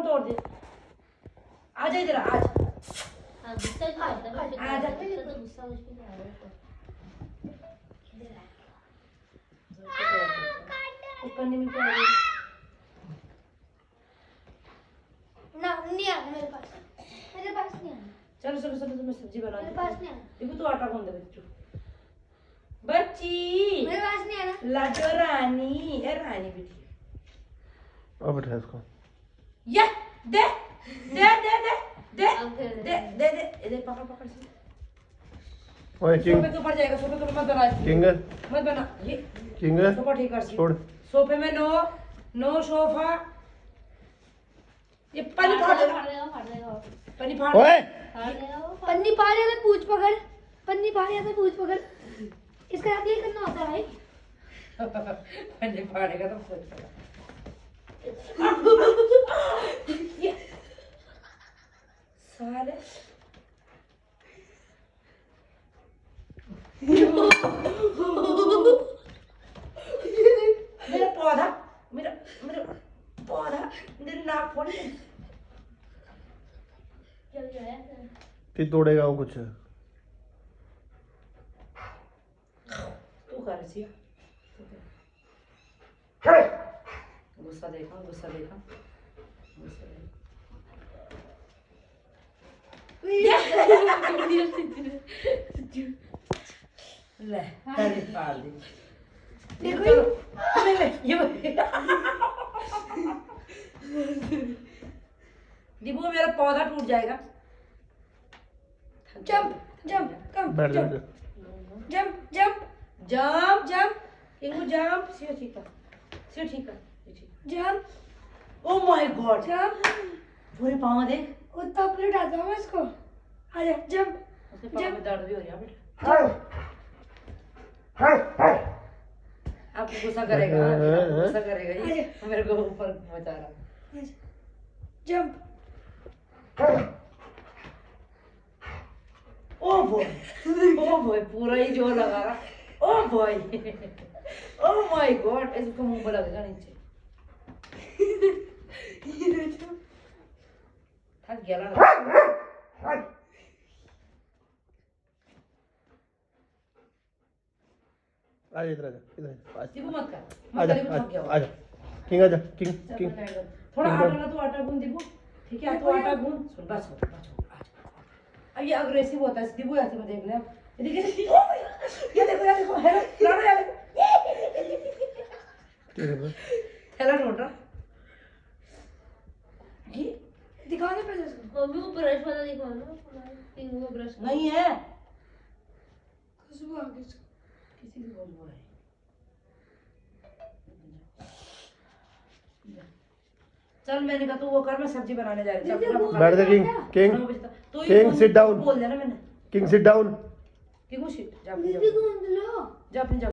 तोड़ दे। आजा इधर आज। गुस्सा क्यों आता है? आजा। तो गुस्सा मुझ पे नहीं आ रहा है। पन्नी में क्या है? ना नहीं आना मेरे पास नहीं आना। चलो चलो चलो मैं सब्जी बना मेरे पास नहीं आना। देखो तू आटा गूंद दे बच्चू। बच्ची मेरे पास नहीं आना। लाडो रानी ए रानी बेटी। अब बैठा इसको। ये दे दे दे दे दे अब दे दे। दे दे दे दे पकड़ पकड़ से। ओए किंग सोफे के ऊपर जाएगा, सोफे के ऊपर मत बना। किंग मत बना ये किंग सोफा ठीक कर सी। छोड़। सोफे में नो नो सोफा। ये पन्नी फाड़ देगा, फाड़ देगा। पन्नी फाड़ ओए फाड़ देगा वो। पन्नी पार या तो पूछ पकड़। पन्नी पार या तो पूछ पकड़। इसका साथ ये करना होता है भाई। पन्नी फाड़ेगा तो फट जाएगा। ये साले मेरा पौधा मेरा मेरा पौधा मेरे नाक फोड़ दे। क्या हो गया? फिर तोड़ेगा वो कुछ। तू कर सी। गुस्सा देखा गुस्सा देखा गुस्सा ले पहले फाड़ दी। देखो चलो ये दीपू मेरा पौधा टूट जाएगा। जंप जंप कम बैठ जा जंप जंप जंप जंप इनको जंप सियो ठीक है सियो ठीक है jump oh my God jump. पूरे पाँव देख। कुत्ता प्लेट आता है इसको। आजा जंप। उसके पाँव में दर्द भी हो रहा है बेटा। आपको गुस्सा करेगा आपको गुस्सा करेगा ये मेरे को ऊपर मचा रहा। जंप। ओ बॉय पूरा ही जोर लगा रहा। Oh boy oh my God इसको मुंह पर लगेगा नीचे। थक गया ना। आजा इधर आजा इधर दीपू मत कर मत आजा कर दीपू थक गया होगा। आजा किंग आजा किंग चल, किंग मैं थोड़ा आटा ना तो आटा गूंद दीपू ठीक है तो आटा गूंद सुन बस अब ये अग्रेसिव होता है दीपू ऐसे में देख ले अब ये देखिए ये देखो हेलो लाडो यार थैला ढूंढ रहा ये दिखाने पहले इसको। मम्मी को ब्रश वाला दिखाओ ना। पिंक को ब्रश नहीं है खुशबू आ गई इसको। किसी की बोल है। चल मैंने कहा तू वो कर मैं सब्जी बनाने जा रही हूँ। बैठ जा किंग किंग तो King, sit down. बोल देना मैंने king sit down king sit जा दीदी को लो। जा अपनी जा